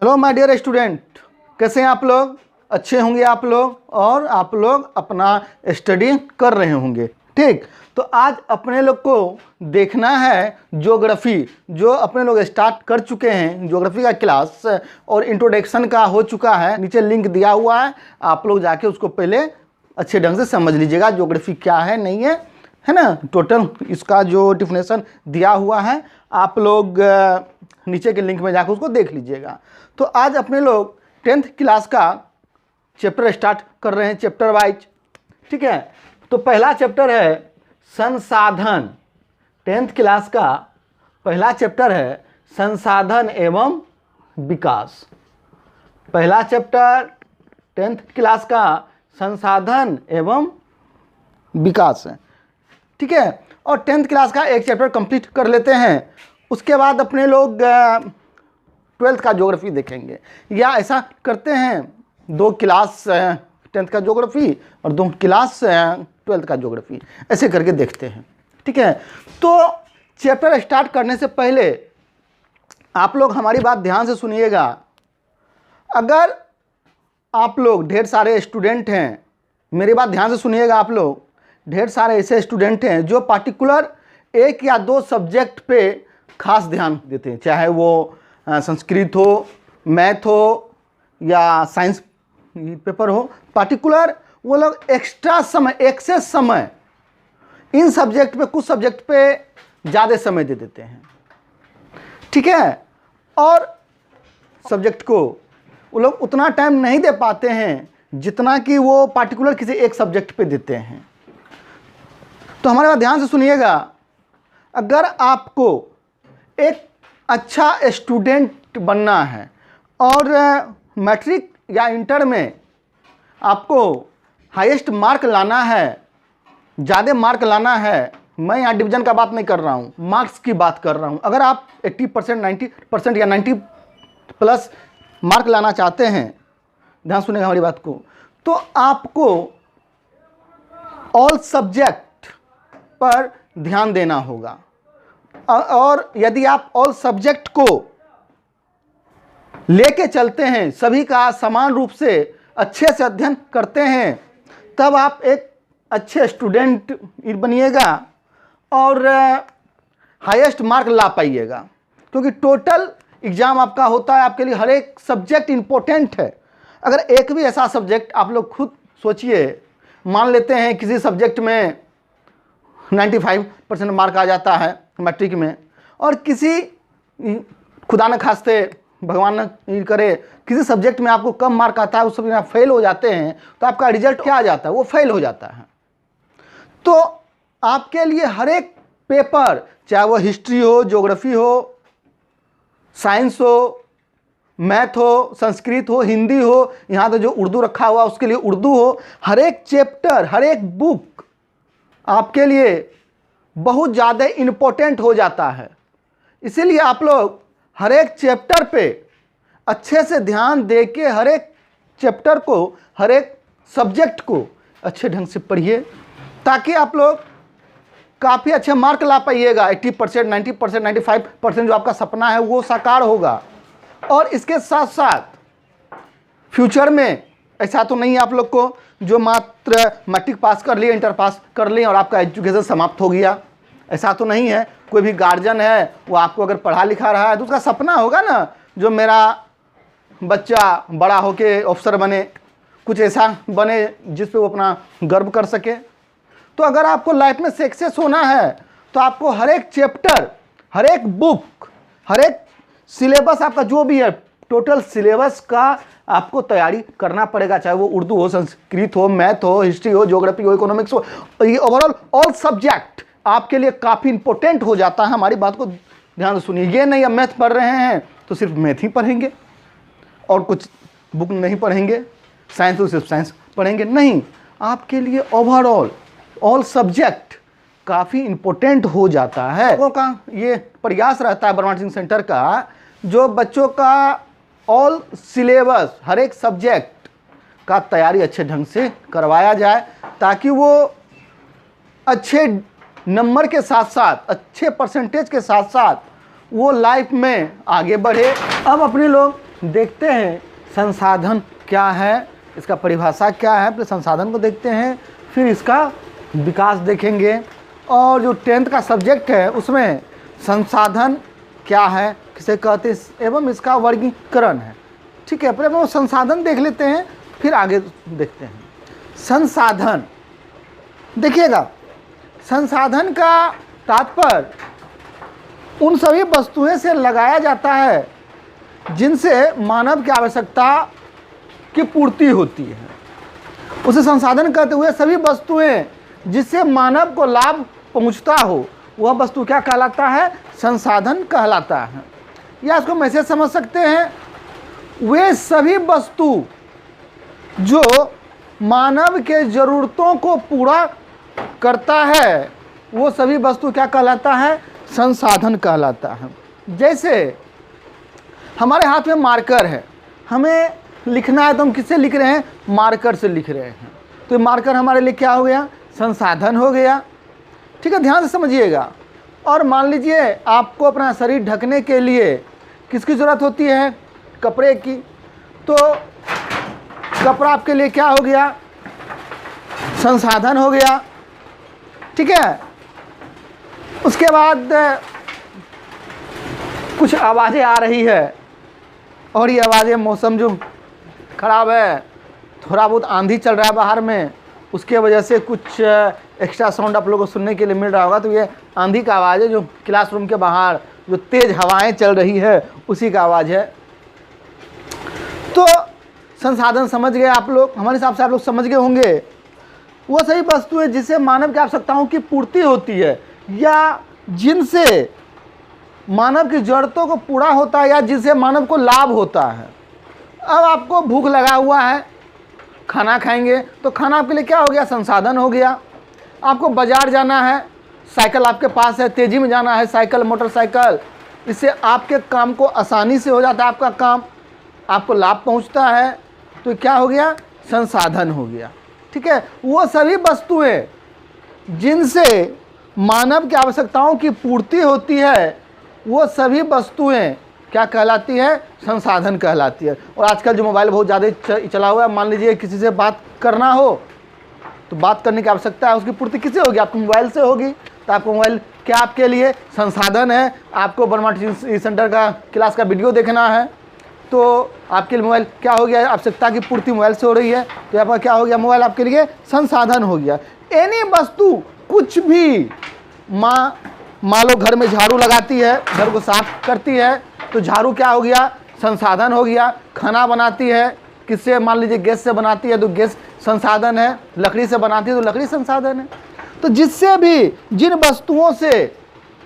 Hello my dear student, कैसे हैं आप लोग? अच्छे होंगे आप लोग और आप लोग अपना स्टडी कर रहे होंगे। ठीक, तो आज अपने लोग को देखना है ज्योग्राफी, जो अपने लोग स्टार्ट कर चुके हैं ज्योग्राफी का क्लास और इंट्रोडक्शन का हो चुका है। नीचे लिंक दिया हुआ है, आप लोग जाके उसको पहले अच्छे ढंग से समझ लीजिएगा ज्योग्राफी क्या है नहीं है ना। टोटल इसका जो डिफिनेशन दिया हुआ है आप लोग नीचे के लिंक में जाकर उसको देख लीजिएगा। तो आज अपने लोग 10th क्लास का चैप्टर स्टार्ट कर रहे हैं, चैप्टर वाइज। ठीक है, तो पहला चैप्टर है संसाधन। 10th क्लास का पहला चैप्टर है संसाधन एवं विकास। पहला चैप्टर 10th क्लास का संसाधन एवं विकास है। ठीक है, और 10th क्लास का एक चैप्टर कंप्लीट कर लेते हैं, उसके बाद अपने लोग 12th का ज्योग्राफी देखेंगे। या ऐसा करते हैं 2 क्लास 10th का ज्योग्राफी और 2 क्लास 12th का ज्योग्राफी, ऐसे करके देखते हैं। ठीक है, तो चैप्टर स्टार्ट करने से पहले आप लोग हमारी बात ध्यान से सुनिएगा। अगर आप लोग ढेर सारे स्टूडेंट हैं, मेरी बात ध्यान से सुनिएगा। आप लोग ढेर सारे ऐसे स्टूडेंट हैं जो पार्टिकुलर 1 या 2 सब्जेक्ट पे खास ध्यान देते हैं, चाहे वो संस्कृत हो, मैथ हो या साइंस पेपर हो। पार्टिकुलर वो लोग एक्स्ट्रा समय, एक्सेस समय इन सब्जेक्ट पे, कुछ सब्जेक्ट पे ज़्यादा समय दे देते हैं। ठीक है, और सब्जेक्ट को वो लोग उतना टाइम नहीं दे पाते हैं जितना कि वो पार्टिकुलर किसी एक सब्जेक्ट पे देते हैं। तो हमारे बात ध्यान से सुनिएगा। अगर आपको एक अच्छा स्टूडेंट बनना है और मैट्रिक या इंटर में आपको हाईएस्ट मार्क लाना है, ज़्यादा मार्क लाना है, मैं यहाँ डिवीज़न का बात नहीं कर रहा हूँ, मार्क्स की बात कर रहा हूँ। अगर आप 80%, 90% या 90+ मार्क लाना चाहते हैं, ध्यान सुनिएगा हमारी बात को, तो आपको ऑल सब्जेक्ट पर ध्यान देना होगा। और यदि आप ऑल सब्जेक्ट को लेके चलते हैं, सभी का समान रूप से अच्छे से अध्ययन करते हैं, तब आप एक अच्छे स्टूडेंट बनिएगा और हाईएस्ट मार्क ला पाइएगा। क्योंकि टोटल एग्ज़ाम आपका होता है, आपके लिए हर एक सब्जेक्ट इम्पोर्टेंट है। अगर एक भी ऐसा सब्जेक्ट आप लोग खुद सोचिए, मान लेते हैं किसी सब्जेक्ट में 95% मार्क आ जाता है मैट्रिक में, और किसी खुदा न खास्ते भगवान न करे किसी सब्जेक्ट में आपको कम मार्क आता है, उस सब्जेक्ट में आप फेल हो जाते हैं, तो आपका रिजल्ट क्या आ जाता है? वो फेल हो जाता है। तो आपके लिए हर एक पेपर, चाहे वो हिस्ट्री हो, ज्योग्राफी हो, साइंस हो, मैथ हो, संस्कृत हो, हिंदी हो, यहाँ तो जो उर्दू रखा हुआ उसके लिए उर्दू हो, हर एक चैप्टर, हर एक बुक आपके लिए बहुत ज़्यादा इम्पोर्टेंट हो जाता है। इसीलिए आप लोग हर एक चैप्टर पे अच्छे से ध्यान दे के हर एक चैप्टर को, हर एक सब्जेक्ट को अच्छे ढंग से पढ़िए, ताकि आप लोग काफ़ी अच्छे मार्क ला पाइएगा। 80%, 90%, 95% जो आपका सपना है वो साकार होगा। और इसके साथ साथ फ्यूचर में ऐसा तो नहीं है आप लोग को जो मात्र मैट्रिक पास कर लिए, इंटर पास कर लिए और आपका एजुकेशन समाप्त हो गया। ऐसा तो नहीं है। कोई भी गार्जियन है वो आपको अगर पढ़ा लिखा रहा है तो उसका सपना होगा ना, जो मेरा बच्चा बड़ा होके अफसर बने, कुछ ऐसा बने जिस पे वो अपना गर्व कर सके। तो अगर आपको लाइफ में सक्सेस होना है तो आपको हर एक चैप्टर, हर एक बुक, हर एक सिलेबस आपका जो भी है, टोटल सिलेबस का आपको तैयारी करना पड़ेगा। चाहे वो उर्दू हो, संस्कृत हो, मैथ हो, हिस्ट्री हो, ज्योग्राफी हो, इकोनॉमिक्स हो, ये ओवरऑल ऑल सब्जेक्ट आपके लिए काफ़ी इंपॉर्टेंट हो जाता है। हमारी बात को ध्यान से सुनिए। ये नहीं अब मैथ पढ़ रहे हैं तो सिर्फ मैथ ही पढ़ेंगे और कुछ बुक नहीं पढ़ेंगे, साइंस तो सिर्फ साइंस पढ़ेंगे, नहीं। आपके लिए ओवरऑल ऑल सब्जेक्ट काफ़ी इम्पोर्टेंट हो जाता है। लोगों का ये प्रयास रहता है बर्मा टीचिंग सेंटर का, जो बच्चों का ऑल सिलेबस, हर एक सब्जेक्ट का तैयारी अच्छे ढंग से करवाया जाए, ताकि वो अच्छे नंबर के साथ साथ, अच्छे परसेंटेज के साथ साथ वो लाइफ में आगे बढ़े। अब अपने लोग देखते हैं संसाधन क्या है, इसका परिभाषा क्या है, फिर संसाधन को देखते हैं, फिर इसका विकास देखेंगे। और जो 10th का सब्जेक्ट है उसमें संसाधन क्या है, किसे कहते हैं, एवं इसका वर्गीकरण है। ठीक है, पहले हम संसाधन देख लेते हैं, फिर आगे देखते हैं। संसाधन देखिएगा, संसाधन का तात्पर्य उन सभी वस्तुएं से लगाया जाता है जिनसे मानव की आवश्यकता की पूर्ति होती है। उसे संसाधन कहते हुए सभी वस्तुएं जिससे मानव को लाभ पहुंचता हो वह वस्तु क्या कहलाता है, संसाधन कहलाता है। या इसको हम ऐसे समझ सकते हैं, वे सभी वस्तु जो मानव के ज़रूरतों को पूरा करता है वो सभी वस्तु क्या कहलाता है, संसाधन कहलाता है। जैसे हमारे हाथ में मार्कर है, हमें लिखना है तो हम किससे लिख रहे हैं, मार्कर से लिख रहे हैं। तो ये मार्कर हमारे लिए क्या हो गया, संसाधन हो गया। ठीक है, ध्यान से समझिएगा। और मान लीजिए आपको अपना शरीर ढकने के लिए किसकी ज़रूरत होती है, कपड़े की। तो कपड़ा आपके लिए क्या हो गया, संसाधन हो गया। ठीक है, उसके बाद कुछ आवाज़ें आ रही है और ये आवाज़ें, मौसम जो ख़राब है, थोड़ा बहुत आंधी चल रहा है बाहर में, उसके वजह से कुछ एक्स्ट्रा साउंड आप लोगों को सुनने के लिए मिल रहा होगा। तो ये आंधी का आवाज़ है, जो क्लासरूम के बाहर जो तेज़ हवाएं चल रही है उसी का आवाज़ है। तो संसाधन समझ गए आप लोग, हमारे हिसाब से आप लोग समझ गए होंगे। वो सही वस्तुएं जिससे मानव की आवश्यकताओं की पूर्ति होती है या जिनसे मानव की ज़रूरतों को पूरा होता है या जिससे मानव को लाभ होता है। अब आपको भूख लगा हुआ है, खाना खाएंगे, तो खाना आपके लिए क्या हो गया, संसाधन हो गया। आपको बाज़ार जाना है, साइकिल आपके पास है, तेज़ी में जाना है, साइकिल मोटरसाइकिल, इससे आपके काम को आसानी से हो जाता है, आपका काम, आपको लाभ पहुंचता है, तो क्या हो गया, संसाधन हो गया। ठीक है, वो सभी वस्तुएं जिनसे मानव की आवश्यकताओं की पूर्ति होती है वो सभी वस्तुएं क्या कहलाती है, संसाधन कहलाती है। और आजकल जो मोबाइल बहुत ज़्यादा चला हुआ है, मान लीजिए किसी से बात करना हो तो बात करने की आवश्यकता है, उसकी पूर्ति किससे होगी, आपको मोबाइल से होगी। तो आपको मोबाइल क्या आपके लिए संसाधन है। आपको बर्मा टीचिंग सेंटर का क्लास का वीडियो देखना है तो आपके लिए मोबाइल क्या हो गया, आवश्यकता की पूर्ति मोबाइल से हो रही है, तो आपका क्या हो गया, मोबाइल आपके लिए संसाधन हो गया। एनी वस्तु कुछ भी, मान लो घर में झाड़ू लगाती है, घर को साफ करती है, तो झाड़ू क्या हो गया, संसाधन हो गया। खाना बनाती है, किससे, मान लीजिए गैस से बनाती है तो गैस संसाधन है, लकड़ी से बनाती है तो लकड़ी संसाधन है। तो जिससे भी जिन वस्तुओं से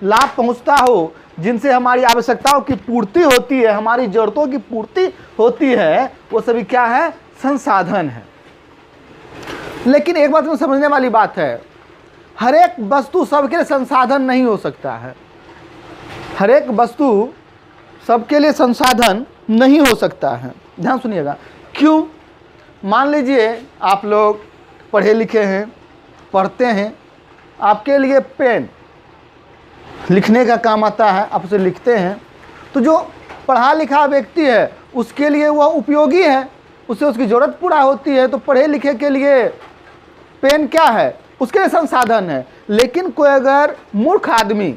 लाभ पहुंचता हो, जिनसे हमारी आवश्यकताओं की पूर्ति होती है, हमारी ज़रूरतों की पूर्ति होती है, वो सभी क्या है, संसाधन है। लेकिन एक बात में समझने वाली बात है, हर एक वस्तु सबके लिए संसाधन नहीं हो सकता है। हर एक वस्तु सबके लिए संसाधन नहीं हो सकता है। ध्यान सुनिएगा, क्यों। मान लीजिए आप लोग पढ़े लिखे हैं, पढ़ते हैं, आपके लिए पेन लिखने का काम आता है, आप उसे लिखते हैं, तो जो पढ़ा लिखा व्यक्ति है उसके लिए वह उपयोगी है, उससे उसकी ज़रूरत पूरा होती है। तो पढ़े लिखे के लिए पेन क्या है, उसके लिए संसाधन है। लेकिन कोई अगर मूर्ख आदमी,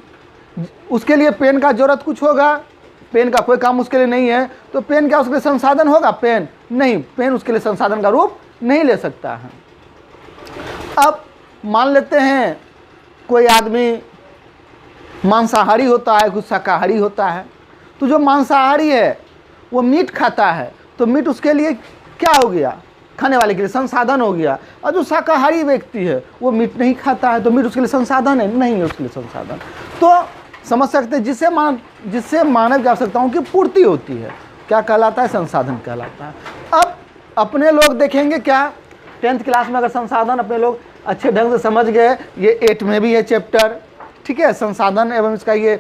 उसके लिए पेन का ज़रूरत कुछ होगा, पेन का कोई काम उसके लिए नहीं है, तो पेन क्या उसके लिए संसाधन होगा, पेन नहीं, पेन उसके लिए संसाधन का रूप नहीं ले सकता है। अब मान लेते हैं कोई आदमी मांसाहारी होता है, कुछ शाकाहारी होता है, तो जो मांसाहारी है वो मीट खाता है, तो मीट उसके लिए क्या हो गया, खाने वाले के लिए संसाधन हो गया। और जो शाकाहारी व्यक्ति है वो मीट नहीं खाता है, तो मीट उसके लिए संसाधन है, नहीं है उसके लिए संसाधन। तो समझ सकते हैं, जिससे मानव की आवश्यकताओं की पूर्ति होती है, क्या कहलाता है, संसाधन कहलाता है। अब अपने लोग देखेंगे क्या, 10th क्लास में अगर संसाधन अपने लोग अच्छे ढंग से समझ गए, ये 8 में भी है चैप्टर, ठीक है, संसाधन एवं इसका ये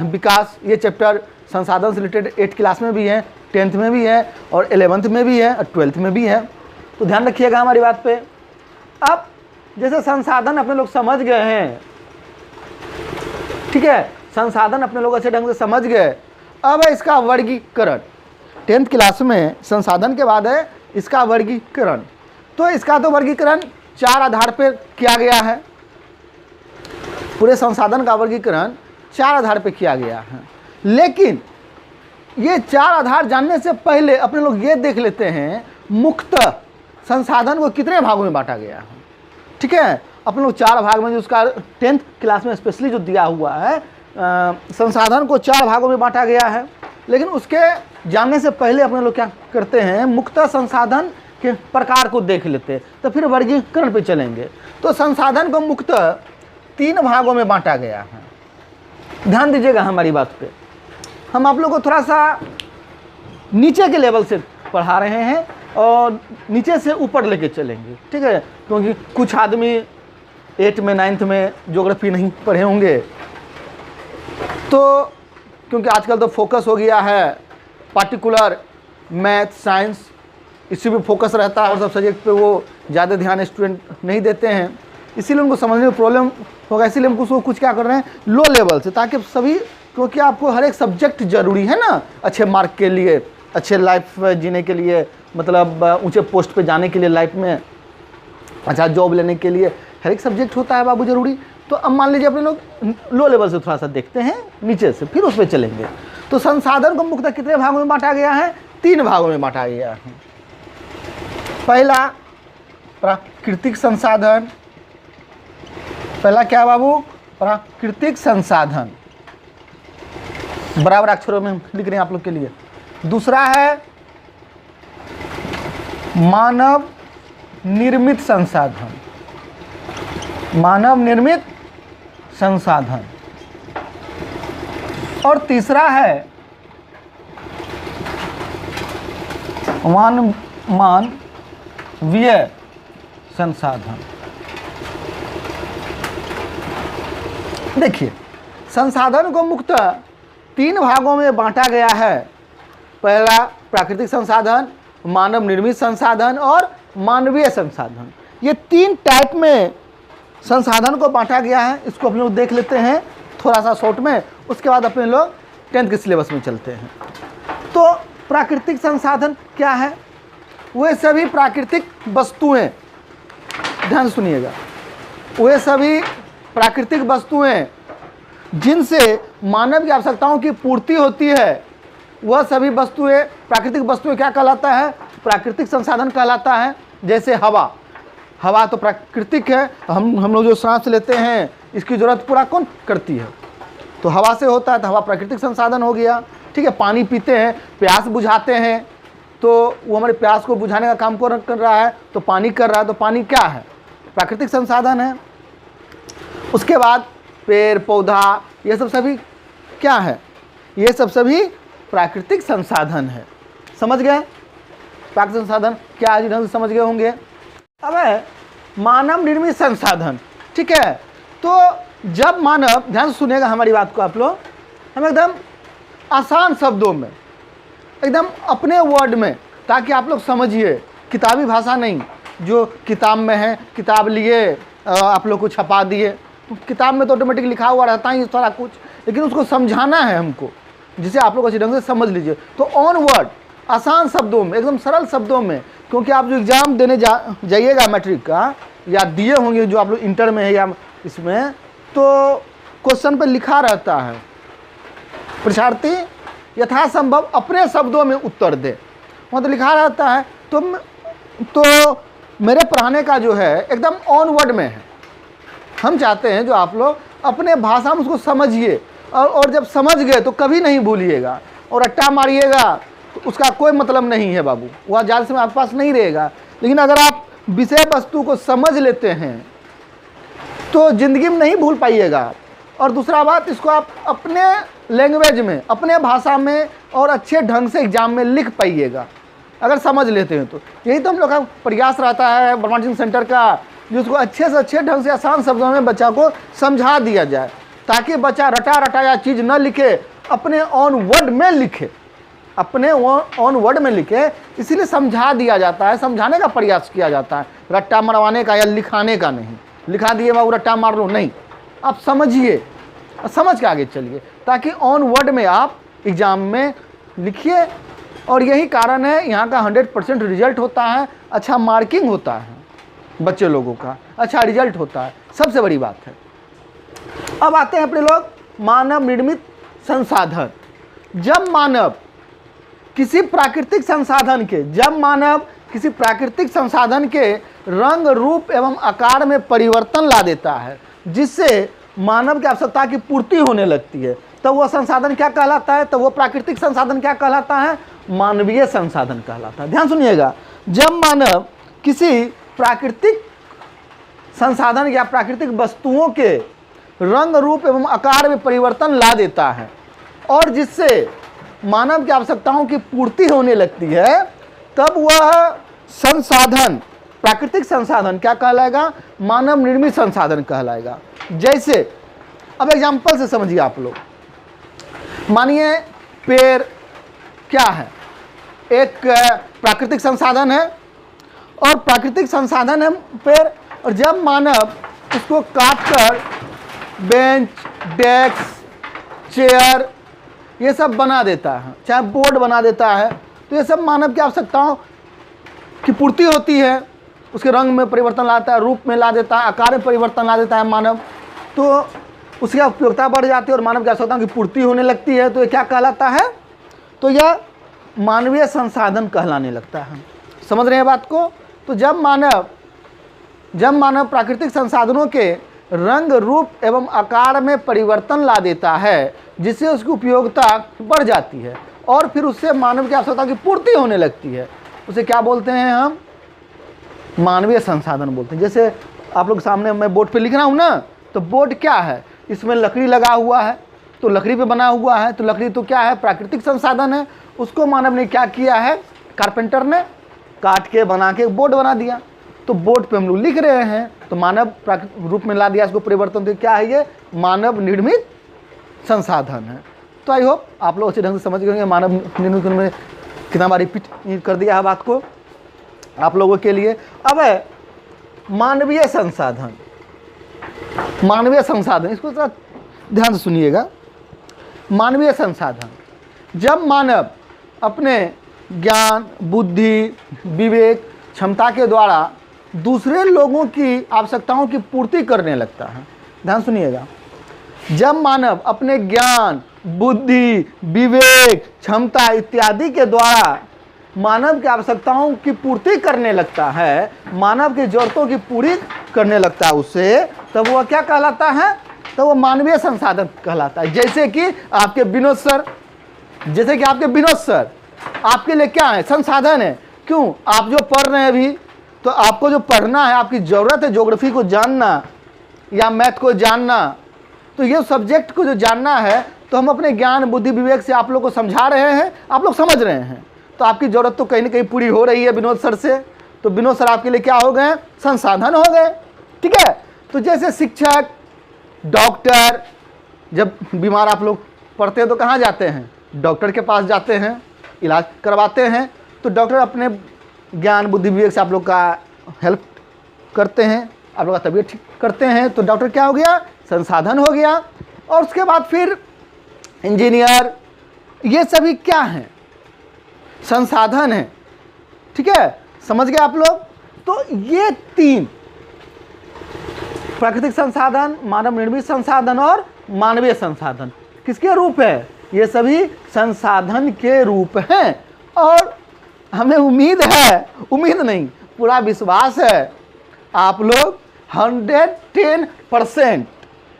विकास, ये चैप्टर संसाधन से रिलेटेड 8 क्लास में भी है, 10th में भी है और 11th में भी है और 12th में भी है। तो ध्यान रखिएगा हमारी बात पे। अब जैसे संसाधन अपने लोग समझ गए हैं, ठीक है, संसाधन अपने लोग अच्छे ढंग से समझ गए, अब है इसका वर्गीकरण। 10th क्लास में संसाधन के बाद है इसका वर्गीकरण। तो इसका तो वर्गीकरण 4 आधार पर किया गया है। पूरे संसाधन का वर्गीकरण 4 आधार पर किया गया है। लेकिन ये 4 आधार जानने से पहले अपने लोग ये देख लेते हैं मुक्त संसाधन को कितने भागों में बांटा गया है। ठीक है, अपने लोग 4 भाग में जो उसका 10th क्लास में स्पेशली जो दिया हुआ है संसाधन को 4 भागों में बांटा गया है। लेकिन उसके जानने से पहले अपने लोग क्या करते हैं, मुक्त संसाधन के प्रकार को देख लेते हैं, तो फिर वर्गीकरण पे चलेंगे। तो संसाधन को मुक्त 3 भागों में बांटा गया है। ध्यान दीजिएगा हमारी बात पे। हम आप लोग को थोड़ा सा नीचे के लेवल से पढ़ा रहे हैं और नीचे से ऊपर लेके चलेंगे। ठीक है, क्योंकि कुछ आदमी 8 में 9th में ज्योग्राफी नहीं पढ़े होंगे, तो क्योंकि आजकल तो फोकस हो गया है पार्टिकुलर मैथ साइंस, इसी पे फोकस रहता है और सब सब्जेक्ट पे वो ज़्यादा ध्यान स्टूडेंट नहीं देते हैं, इसीलिए उनको समझने में प्रॉब्लम होगा। इसीलिए हम उसको कुछ क्या कर रहे हैं लो लेवल से, ताकि सभी, क्योंकि आपको हर एक सब्जेक्ट जरूरी है ना अच्छे मार्क के लिए, अच्छे लाइफ जीने के लिए, मतलब ऊंचे पोस्ट पे जाने के लिए लाइफ में, अच्छा जॉब लेने के लिए हर एक सब्जेक्ट होता है बाबू जरूरी। तो अब मान लीजिए अपने लोग लो लेवल से थोड़ा सा देखते हैं नीचे से, फिर उस पर चलेंगे। तो संसाधन को मुख्यतः कितने भागों में बांटा गया है? 3 भागों में बांटा गया है। पहला प्राकृतिक संसाधन, पहला क्या बाबू? प्राकृतिक संसाधन, बराबर अक्षरों में लिख रहे हैं आप लोग के लिए। दूसरा है मानव निर्मित संसाधन, मानव निर्मित संसाधन। और तीसरा है मानवीय संसाधन। देखिए, संसाधन को मुख्यतः 3 भागों में बांटा गया है। पहला प्राकृतिक संसाधन, मानव निर्मित संसाधन और मानवीय संसाधन। ये 3 टाइप में संसाधन को बांटा गया है। इसको हम लोग देख लेते हैं थोड़ा सा शॉर्ट में, उसके बाद अपने लोग 10th के सिलेबस में चलते हैं। तो प्राकृतिक संसाधन क्या है? वे सभी प्राकृतिक वस्तुएं, ध्यान सुनिएगा, वे सभी प्राकृतिक वस्तुएं जिनसे मानव की आवश्यकताओं की पूर्ति होती है, वह सभी वस्तुएं, प्राकृतिक वस्तुएं क्या कहलाता है? प्राकृतिक संसाधन कहलाता है। जैसे हवा, हवा तो प्राकृतिक है, हम लोग जो सांस लेते हैं इसकी ज़रूरत पूरा कौन करती है? तो हवा से होता है, तो हवा प्राकृतिक संसाधन हो गया। ठीक है, पानी पीते हैं, प्यास बुझाते हैं, तो वो हमारे प्यास को बुझाने का काम कौन कर रहा है? तो पानी कर रहा है। तो पानी क्या है? प्राकृतिक संसाधन है। उसके बाद पेड़ पौधा, ये सब सभी क्या है? ये सब सभी प्राकृतिक संसाधन है। समझ गए? प्राकृतिक संसाधन क्या है, ढंग से समझ गए होंगे। अब है मानव निर्मित संसाधन। ठीक है, तो जब मानव, ध्यान से सुनिएगा हमारी बात को आप लोग, हम एकदम आसान शब्दों में, एकदम अपने वर्ड में, ताकि आप लोग समझिए, किताबी भाषा नहीं, जो किताब में है, किताब लिए आप लोग को छपा दिए, तो किताब में तो ऑटोमेटिक लिखा हुआ रहता ही सारा कुछ, लेकिन उसको समझाना है हमको, जिसे आप लोग अच्छी ढंग से समझ लीजिए। तो ऑन वर्ड, आसान शब्दों में, एकदम सरल शब्दों में, क्योंकि आप जो एग्ज़ाम देने जाइएगा मैट्रिक का, या दिए होंगे जो आप लोग इंटर में है या इसमें, तो क्वेश्चन पे लिखा रहता है परीक्षार्थी यथासंभव अपने शब्दों में उत्तर दे, वहाँ तो लिखा रहता है। तो मेरे पढ़ाने का जो है एकदम ऑन वर्ड में है। हम चाहते हैं जो आप लोग अपने भाषा में उसको समझिए, और जब समझ गए तो कभी नहीं भूलिएगा, और रट्टा मारिएगा तो उसका कोई मतलब नहीं है बाबू, वह जाल से आपके पास नहीं रहेगा। लेकिन अगर आप विषय वस्तु को समझ लेते हैं तो ज़िंदगी में नहीं भूल पाइएगा। और दूसरा बात, इसको आप अपने लैंग्वेज में, अपने भाषा में और अच्छे ढंग से एग्जाम में लिख पाइएगा, अगर समझ लेते हैं तो। यही तो हम लोग का प्रयास रहता है ब्रह्मांड सिंह सेंटर का, जिसको अच्छे से अच्छे ढंग से आसान शब्दों में बच्चा को समझा दिया जाए, ताकि बच्चा रटा रटाया चीज़ न लिखे, अपने ऑन वर्ड में लिखे, अपने ऑन वर्ड में लिखे। इसीलिए समझा दिया जाता है, समझाने का प्रयास किया जाता है, रट्टा मरवाने का या लिखाने का नहीं। लिखा दिए बाबू रट्टा मार लो, नहीं, आप समझिए, समझ के आगे चलिए, ताकि ऑन वर्ड में आप एग्ज़ाम में लिखिए और यही कारण है यहाँ का 100% रिजल्ट होता है, अच्छा मार्किंग होता है बच्चे लोगों का, अच्छा रिजल्ट होता है, सबसे बड़ी बात है। अब आते हैं अपने लोग मानव निर्मित संसाधन। जब मानव किसी प्राकृतिक संसाधन के रंग रूप एवं आकार में परिवर्तन ला देता है, जिससे मानव की आवश्यकता की पूर्ति होने लगती है, तो वह संसाधन क्या कहलाता है? तो वो प्राकृतिक संसाधन क्या कहलाता है? मानवीय संसाधन कहलाता है। ध्यान सुनिएगा, जब मानव किसी प्राकृतिक संसाधन या प्राकृतिक वस्तुओं के रंग रूप एवं आकार में परिवर्तन ला देता है और जिससे मानव की आवश्यकताओं की पूर्ति होने लगती है, तब वह संसाधन, प्राकृतिक संसाधन क्या कहलाएगा? मानव निर्मित संसाधन कहलाएगा। जैसे अब एग्जांपल से समझिए आप लोग, मानिए पेड़ क्या है? एक प्राकृतिक संसाधन है और प्राकृतिक संसाधन है पेड़, और जब मानव उसको काटकर बेंच, डेस्क, चेयर ये सब बना देता है, चाहे बोर्ड बना देता है, तो ये सब मानव की आवश्यकताओं की पूर्ति होती है। उसके रंग में परिवर्तन लाता है, रूप में ला देता है, आकार में परिवर्तन ला देता है मानव, तो उसकी उपयोगिता बढ़ जाती है और मानव की आवश्यकताओं की पूर्ति होने लगती है। तो ये क्या कहलाता है? तो यह मानवीय संसाधन कहलाने लगता है। समझ रहे हैं बात को? तो जब मानव प्राकृतिक संसाधनों के रंग रूप एवं आकार में परिवर्तन ला देता है, जिससे उसकी उपयोगिता बढ़ जाती है और फिर उससे मानव की आवश्यकता की पूर्ति होने लगती है, उसे क्या बोलते हैं? हम मानवीय संसाधन बोलते हैं। जैसे आप लोग सामने मैं बोर्ड पे लिख रहा हूँ ना, तो बोर्ड क्या है? इसमें लकड़ी लगा हुआ है, तो लकड़ी पे बना हुआ है, तो लकड़ी तो क्या है? प्राकृतिक संसाधन है। उसको मानव ने क्या किया है? कारपेंटर ने काट के बना के बोर्ड बना दिया, तो बोर्ड पे हम लोग लिख रहे हैं, तो मानव प्राकृतिक रूप में ला दिया इसको परिवर्तन। तो क्या है? ये मानव निर्मित संसाधन है। तो आई होप आप लोग अच्छे ढंग से समझ गए होंगे मानव निर्मित में कितना बार रिपीट कर दिया है बात को आप लोगों के लिए। अब है मानवीय संसाधन। मानवीय संसाधन, इसको थोड़ा ध्यान से सुनिएगा। मानवीय संसाधन, जब मानव अपने ज्ञान, बुद्धि, विवेक, क्षमता के द्वारा दूसरे लोगों की आवश्यकताओं की पूर्ति करने लगता है। ध्यान सुनिएगा, जब मानव अपने ज्ञान, बुद्धि, विवेक, क्षमता इत्यादि के द्वारा मानव की आवश्यकताओं की पूर्ति करने लगता है, मानव की जरूरतों की पूरी करने लगता है उससे, तब वह क्या कहलाता है? तो वह मानवीय संसाधन कहलाता है। जैसे कि आपके विनोद सर, आपके लिए क्या है? संसाधन है। क्यों? आप जो पढ़ रहे हैं अभी, तो आपको जो पढ़ना है, आपकी ज़रूरत है ज्योग्राफी को जानना या मैथ को जानना, तो ये सब्जेक्ट को जो जानना है, तो हम अपने ज्ञान, बुद्धि, विवेक से आप लोग को समझा रहे हैं, आप लोग समझ रहे हैं, तो आपकी ज़रूरत तो कहीं ना कहीं पूरी हो रही है विनोद सर से। तो विनोद सर आपके लिए क्या हो गए? संसाधन हो गए। ठीक है। तो जैसे शिक्षक, डॉक्टर, जब बीमार आप लोग पड़ते हैं तो कहाँ जाते हैं? डॉक्टर के पास जाते हैं, इलाज करवाते हैं। तो डॉक्टर अपने ज्ञान, बुद्धि, विवेक से आप लोग का हेल्प करते हैं, आप लोग का तबीयत ठीक करते हैं। तो डॉक्टर क्या हो गया? संसाधन हो गया। और उसके बाद फिर इंजीनियर, ये सभी क्या हैं? संसाधन है। ठीक है, समझ गए आप लोग? तो ये तीन, प्राकृतिक संसाधन, मानव निर्मित संसाधन और मानवीय संसाधन, किसके रूप है? ये सभी संसाधन के रूप हैं। और हमें उम्मीद नहीं, पूरा विश्वास है आप लोग 110%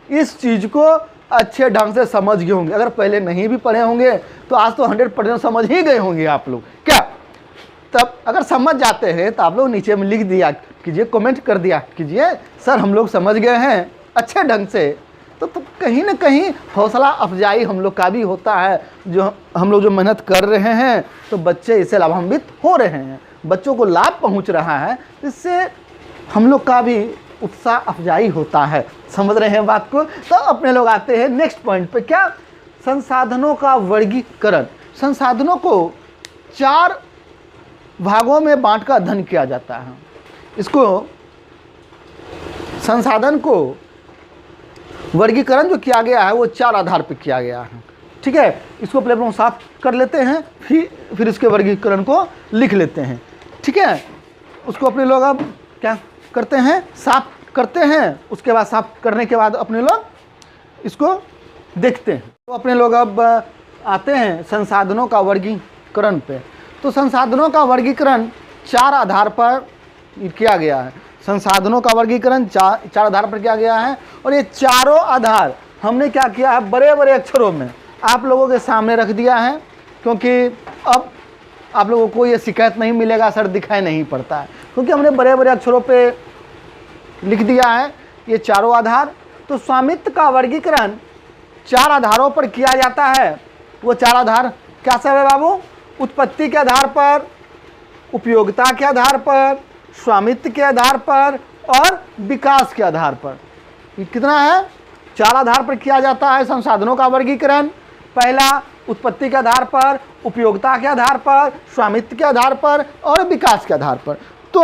इस चीज़ को अच्छे ढंग से समझ गए होंगे। अगर पहले नहीं भी पढ़े होंगे तो आज तो 100% समझ ही गए होंगे आप लोग। क्या तब अगर समझ जाते हैं तो आप लोग नीचे में लिख दिया कीजिए, कमेंट कर दिया कीजिए, सर हम लोग समझ गए हैं अच्छे ढंग से। तो कहीं ना कहीं हौसला अफजाई हम लोग का भी होता है, जो हम लोग जो मेहनत कर रहे हैं तो बच्चे इससे लाभान्वित हो रहे हैं, बच्चों को लाभ पहुंच रहा है, इससे हम लोग का भी उत्साह अफजाई होता है। समझ रहे हैं बात को? तो अपने लोग आते हैं नेक्स्ट पॉइंट पे, क्या? संसाधनों का वर्गीकरण। संसाधनों को 4 भागों में बांटकर अध्ययन किया जाता है। इसको संसाधन को वर्गीकरण जो किया गया है वो 4 आधार पर किया गया है। ठीक है, इसको पहले हम लोग साफ कर लेते हैं, फिर इसके वर्गीकरण को लिख लेते हैं। ठीक है, उसको अपने लोग अब क्या करते हैं, साफ करते हैं। उसके बाद साफ करने के बाद अपने लोग इसको देखते हैं। तो अपने लोग अब आते हैं संसाधनों का वर्गीकरण पे। तो संसाधनों का वर्गीकरण 4 आधार पर किया गया है। संसाधनों का वर्गीकरण 4 आधार पर किया गया है, और ये चारों आधार हमने क्या किया है, बड़े बड़े अक्षरों में आप लोगों के सामने रख दिया है, क्योंकि अब आप लोगों को ये शिकायत नहीं मिलेगा सर दिखाई नहीं पड़ता है, क्योंकि हमने बड़े बड़े अक्षरों पे लिख दिया है ये चारों आधार। तो स्वामित्व का वर्गीकरण 4 आधारों पर किया जाता है। वो 4 आधार क्या सब है बाबू? उत्पत्ति के आधार पर, उपयोगिता के आधार पर, स्वामित्व के आधार पर और विकास के आधार पर। ये कितना है? 4 आधार पर किया जाता है संसाधनों का वर्गीकरण। पहला उत्पत्ति के आधार पर, उपयोगिता के आधार पर, स्वामित्व के आधार पर और विकास के आधार पर। तो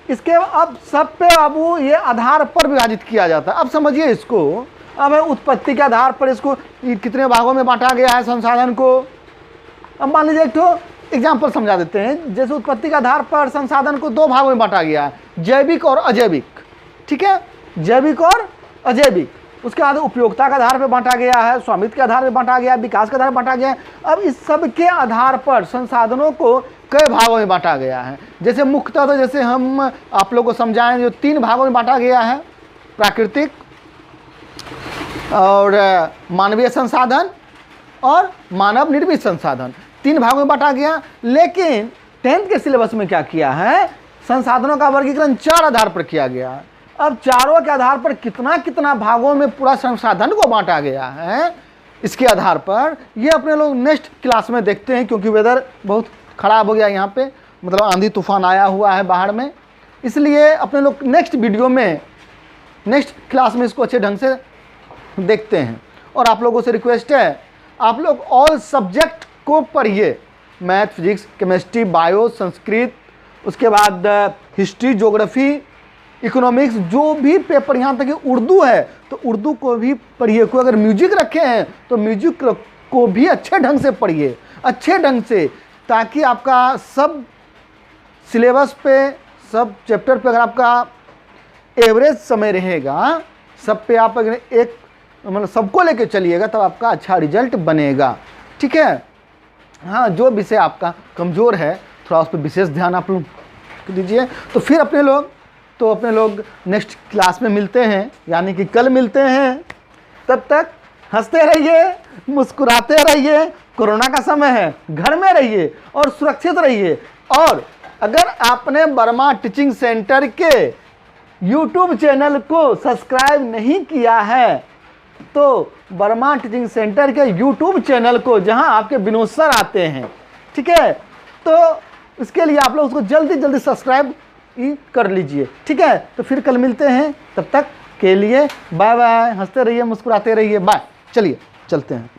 इसके अब सब पे बाबू ये आधार पर विभाजित किया जाता है। अब समझिए इसको, अब उत्पत्ति के आधार पर इसको कितने भागों में बांटा गया है संसाधन को। अब मान लीजिए एक तो एग्जाम्पल समझा देते हैं। जैसे उत्पत्ति के आधार पर संसाधन को 2 भागों में बांटा गया है, जैविक और अजैविक। ठीक है, जैविक और अजैविक। उसके बाद उपयोगिता के आधार पर बांटा गया है, स्वामित्व के आधार पर बांटा गया है, विकास के आधार पर बांटा गया है। अब इस सब के आधार पर संसाधनों को कई भागों में बांटा गया है। जैसे मुख्यतः तो जैसे हम आप लोगों को समझाएं, जो 3 भागों में बांटा गया है, प्राकृतिक और मानवीय संसाधन और मानव निर्मित संसाधन, 3 भागों में बांटा गया। लेकिन 10th के सिलेबस में क्या किया है, संसाधनों का वर्गीकरण 4 आधार पर किया गया है। अब चारों के आधार पर कितना कितना भागों में पूरा संसाधन को बांटा गया है, इसके आधार पर ये अपने लोग नेक्स्ट क्लास में देखते हैं, क्योंकि वेदर बहुत ख़राब हो गया यहाँ पे, मतलब आंधी तूफान आया हुआ है बाहर में। इसलिए अपने लोग नेक्स्ट वीडियो में, नेक्स्ट क्लास में इसको अच्छे ढंग से देखते हैं। और आप लोगों से रिक्वेस्ट है, आप लोग ऑल सब्जेक्ट को पढ़िए, math, physics, chemistry, bio, Sanskrit, उसके बाद हिस्ट्री, ज्योग्राफी, इकोनॉमिक्स, जो भी पेपर यहाँ तक कि उर्दू है तो उर्दू को भी पढ़िए। कोई अगर म्यूजिक रखे हैं तो म्यूजिक को भी अच्छे ढंग से पढ़िए, अच्छे ढंग से, ताकि आपका सब सिलेबस पे, सब चैप्टर पे अगर आपका एवरेज समय रहेगा, सब पे आप अगर एक मतलब सबको लेके चलिएगा तब आपका अच्छा रिजल्ट बनेगा। ठीक है, हाँ, जो विषय आपका कमज़ोर है थोड़ा उस पर विशेष ध्यान आप लोग दीजिए। तो फिर अपने लोग नेक्स्ट क्लास में मिलते हैं, यानी कि कल मिलते हैं। तब तक हंसते रहिए, मुस्कुराते रहिए। कोरोना का समय है, घर में रहिए और सुरक्षित रहिए। और अगर आपने वर्मा टीचिंग सेंटर के YouTube चैनल को सब्सक्राइब नहीं किया है तो वर्मा टीचिंग सेंटर के YouTube चैनल को, जहां आपके विनोद सर आते हैं, ठीक है, तो इसके लिए आप लोग उसको जल्दी सब्सक्राइब कर लीजिए। ठीक है, तो फिर कल मिलते हैं, तब तक के लिए बाय बाय। हंसते रहिए, मुस्कुराते रहिए, बाय। चलिए चलते हैं।